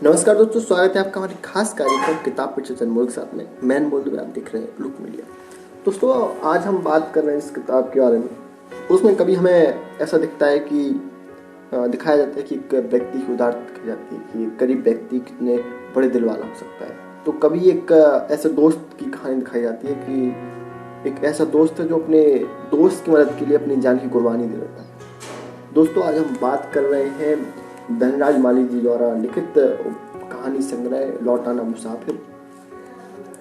नमस्कार दोस्तों, स्वागत है आपका हमारी खास कार्यक्रम किताब पे चर्चा अनमोल के साथ में। मैं अनमोल दुबे, आप देख रहे हैं लुक मीडिया। दोस्तों, आज हम बात कर रहे हैं इस किताब के बारे में। उसमें कभी हमें ऐसा दिखता है कि दिखाया जाता है कि एक व्यक्ति की उदारता दिखाई जाती है कि एक गरीब व्यक्ति कितने बड़े दिल वाला हो सकता है। तो कभी एक ऐसे दोस्त की कहानी दिखाई जाती है कि एक ऐसा दोस्त है जो अपने दोस्त की मदद के लिए अपनी जान की कुर्बानी दे देता है। दोस्तों, आज हम बात कर रहे हैं धनराज माली जी द्वारा लिखित कहानी संग्रह लौट आना मुसाफिर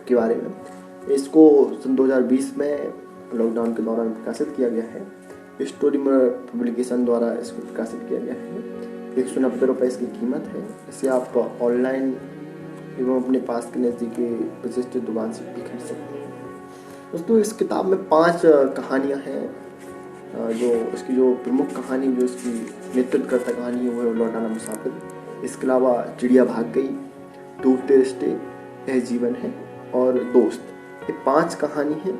के बारे में। इसको सन 2020 में लॉकडाउन के दौरान प्रकाशित किया गया है। स्टोरी पब्लिकेशन द्वारा इसको प्रकाशित किया गया है। 190 रुपये इसकी कीमत है। इसे आप ऑनलाइन एवं अपने पास के नज़दीकी प्रतिष्ठित दुकान से भी खरीद सकते हैं। दोस्तों, इस किताब में 5 कहानियाँ हैं। जो इसकी जो प्रमुख कहानी, जो इसकी नेतृत्व करता कहानी है, वो है लौट आना मुसाफिर। इसके अलावा चिड़िया भाग गई, टूटते रिश्ते, यह जीवन है और दोस्त। ये 5 कहानी हैं।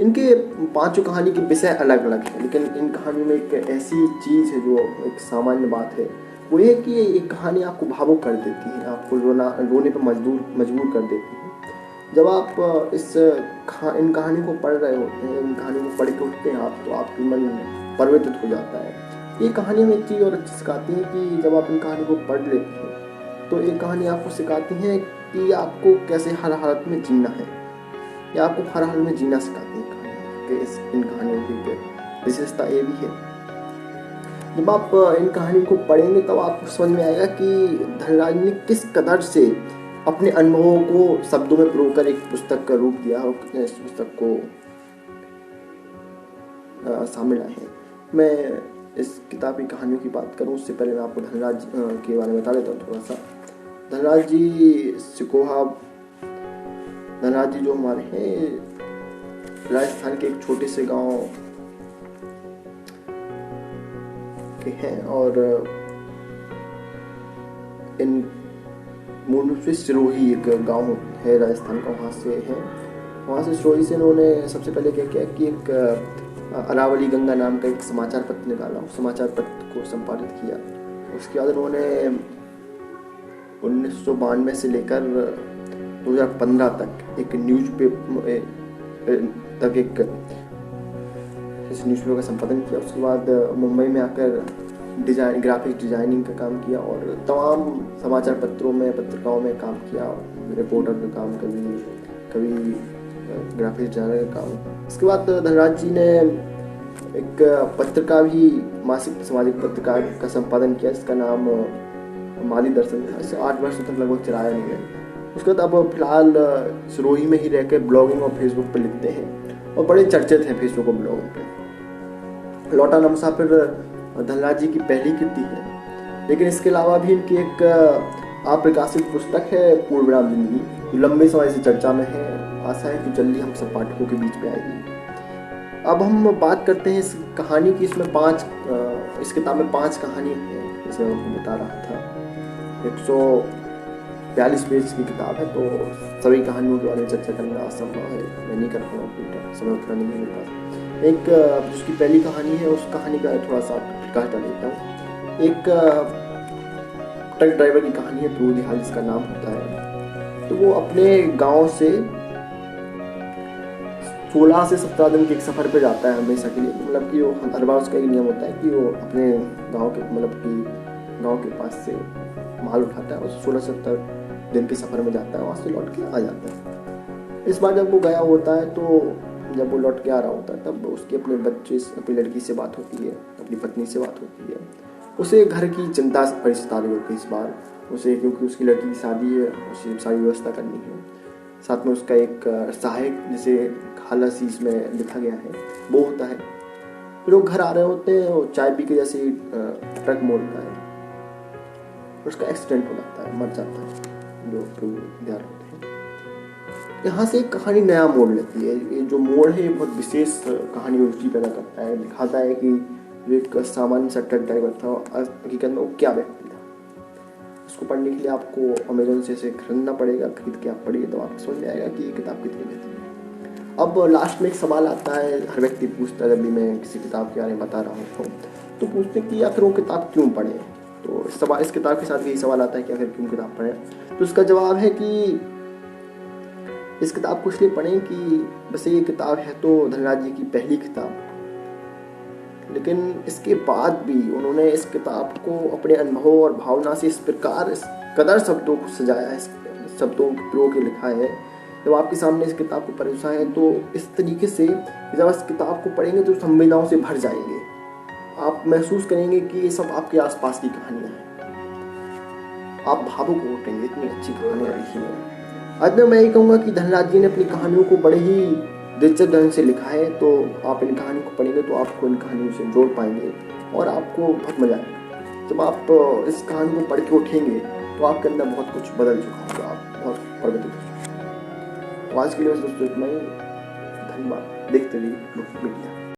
इनके 5 कहानी के विषय अलग अलग हैं, लेकिन इन कहानियों में एक ऐसी चीज़ है जो एक सामान्य बात है, वो ये कि एक कहानी आपको भावुक कर देती है, आपको रोने पर मजबूर कर देती है। जब आप इन कहानी को पढ़ रहे होते हैं, इन कहानी को पढ़ के उठते हैं आप, तो आपका मन परिवर्तित हो जाता है। ये कहानी में एक चीज़ और अच्छी सिखाती है कि जब आप इन कहानी को पढ़ लेते हैं तो ये कहानी आपको सिखाती है कि आपको कैसे हर हालत में जीना है, या आपको हर हाल में जीना सिखाती है कहानी। इन कहानियों की विशेषता ये भी है, जब आप इन कहानी को पढ़ेंगे तब आपको समझ में आएगा कि धनराज ने किस कदर से अपने अनुभवों को शब्दों में पिरोकर एक पुस्तक का रूप दिया और कितने इस पुस्तक को शामिल आए हैं। मैं इस किताब की कहानियों की बात करूं उससे पहले मैं आपको धनराज के बारे में बता देता हूँ थोड़ा सा। धनराज जी सिकोहा, धनराज जी जो हमारे हैं राजस्थान के एक छोटे से गांव के हैं, और इन मूल रूप से सिरोही एक गांव है राजस्थान का, वहाँ से है। वहाँ से सिरोही से इन्होंने सबसे पहले क्या किया कि एक अरावली गंगा नाम का एक समाचार पत्र निकाला, उस समाचार पत्र को संपादित किया। उसके बाद उन्होंने 1992 से लेकर 2015 तक एक न्यूज़पेपर का संपादन किया। उसके बाद मुंबई में आकर ग्राफिक डिजाइनिंग का काम किया और तमाम समाचार पत्रों में, पत्रिकाओं में काम किया। रिपोर्टर का काम, कभी ग्राफिक डिजाइनर का काम। इसके बाद धनराज जी ने एक पत्रिका भी, मासिक सामाजिक पत्रिका का संपादन किया, जिसका नाम माली दर्शन था। इसे 8 वर्ष तक लगभग चलाया नहीं गया। उसके बाद अब फिलहाल सिरोही में ही रहकर ब्लॉगिंग और फेसबुक पर लिखते हैं और बड़े चर्चित हैं फेसबुक और ब्लॉगिंग पे। लौट आना मुसाफिर धनराज जी की पहली कृति है, लेकिन इसके अलावा भी इनकी एक अप्रकाशित पुस्तक है पूर्ण विराम जिंदगी, जो लंबे समय से चर्चा में है। आशा है कि जल्दी हम सब पाठकों के बीच में आएगी। अब हम बात करते हैं इस कहानी की। इस किताब में 5 कहानी है, जैसे मैं आपको बता रहा था। 142 पेज की किताब है, तो सभी कहानियों के बारे में चर्चा करना असंभव है, मैं नहीं कर पाऊंगा, समय उतना नहीं है मेरे पास। एक जिसकी पहली कहानी है, उस कहानी का थोड़ा सा प्रकाश डाल देता हूँ। एक ट्रक ड्राइवर की कहानी है, ध्रुव दिहाल जिसका नाम होता है। तो वो अपने गांव से 16 से 17 दिन के एक सफ़र पे जाता है हमेशा के लिए। मतलब कि वो हर बार उसका एक नियम होता है कि वो अपने गांव के पास से माल उठाता है और 16 से 17 दिन के सफ़र में जाता है, वहाँ से लौट के आ जाता है। इस बार जब वो गया होता है, तो जब वो लौट के आ रहा होता है, तब उसकी अपनी लड़की से बात होती है, अपनी पत्नी से बात होती है। उसे घर की चिंता बड़ी सता रही होती है इस बार उसे, क्योंकि उसकी लड़की की शादी है, उसे सारी व्यवस्था करनी है। साथ में उसका एक सहायक, जिसे खाला सीस में लिखा गया है, वो होता है। फिर वो घर आ रहे होते हैं और चाय पी के जैसे ट्रक मोड़ता है, उसका एक्सीडेंट हो जाता है, मर जाता है जो ध्यान होते हैं। यहाँ से एक कहानी नया मोड़ लेती है। ये जो मोड़ है, ये बहुत विशेष कहानी में रुचि पैदा करता है। दिखाता है कि जो एक सामान्य सा ट्रक ड्राइवर था, हकीकत में वो क्या व्यक्ति था। इसको पढ़ने के लिए आपको अमेजोन से इसे खरीदना पड़ेगा। खरीद के आप पढ़िए तो आपको समझ में आएगा कि ये किताब कितनी बेहतरीन है। अब लास्ट में एक सवाल आता है, हर व्यक्ति पूछता है जब भी मैं किसी किताब के बारे में बता रहा हूँ तो पूछते हैं कि आखिर वो किताब क्यों पढ़ें। तो इस किताब के साथ भी यही सवाल आता है कि आखिर क्यों किताब पढ़ें। तो इसका जवाब है कि इस किताब को इसलिए पढ़ें कि बस ये किताब है तो धनराज जी की पहली किताब, लेकिन इसके बाद भी उन्होंने इस किताब को अपने अनुभव और भावना से इस प्रकार इस कदर शब्दों को सजाया है, शब्दों के प्रयोग के लिखा है। जब आपके सामने इस किताब को परोसा है तो इस तरीके से जब इस किताब को पढ़ेंगे तो संवेदनाओं से भर जाएंगे। आप महसूस करेंगे कि ये सब आपके आसपास की कहानियां हैं, आप भावुक हो उठेंगे, इतनी अच्छी कहानियां लिखी हैं। आज मैं यही कहूँगा कि धनराज जी ने अपनी कहानियों को बड़े ही दिलचस्प ढंग से लिखा है, तो आप इन कहानी को पढ़ेंगे तो आपको इन कहानियों से जोड़ पाएंगे और आपको बहुत मजा आएगा। जब आप इस कहानी को पढ़ के उठेंगे तो आपके अंदर बहुत कुछ बदल चुका होगा, आप बहुत परिवर्तित हो चुके हैं। तो आज के लिए दोस्तों इतना ही, धन्यवाद। देखते रहिए लुक मीडिया।